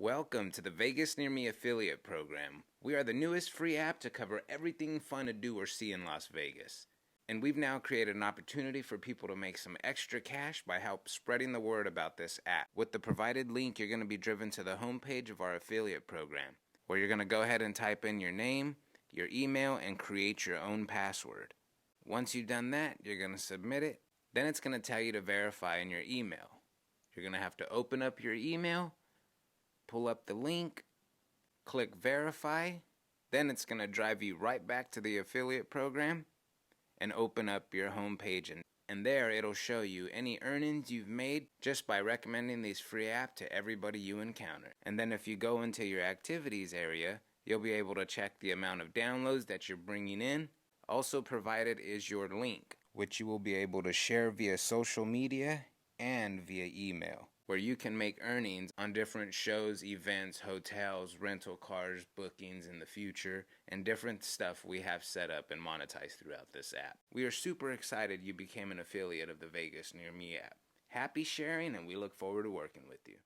Welcome to the Vegas Near Me affiliate program. We are the newest free app to cover everything fun to do or see in Las Vegas. And we've now created an opportunity for people to make some extra cash by help spreading the word about this app. With the provided link, you're going to be driven to the homepage of our affiliate program, where you're going to go ahead and type in your name, your email, and create your own password. Once you've done that, you're going to submit it. Then it's going to tell you to verify in your email. You're going to have to open up your email, pull up the link, click verify, then it's going to drive you right back to the affiliate program and open up your home page, and there it'll show you any earnings you've made just by recommending these free app to everybody you encounter. And then if you go into your activities area, you'll be able to check the amount of downloads that you're bringing in. Also provided is your link, which you will be able to share via social media and via email, where you can make earnings on different shows, events, hotels, rental cars, bookings in the future, and different stuff we have set up and monetized throughout this app. We are super excited you became an affiliate of the Vegas Near Me app. Happy sharing, and we look forward to working with you.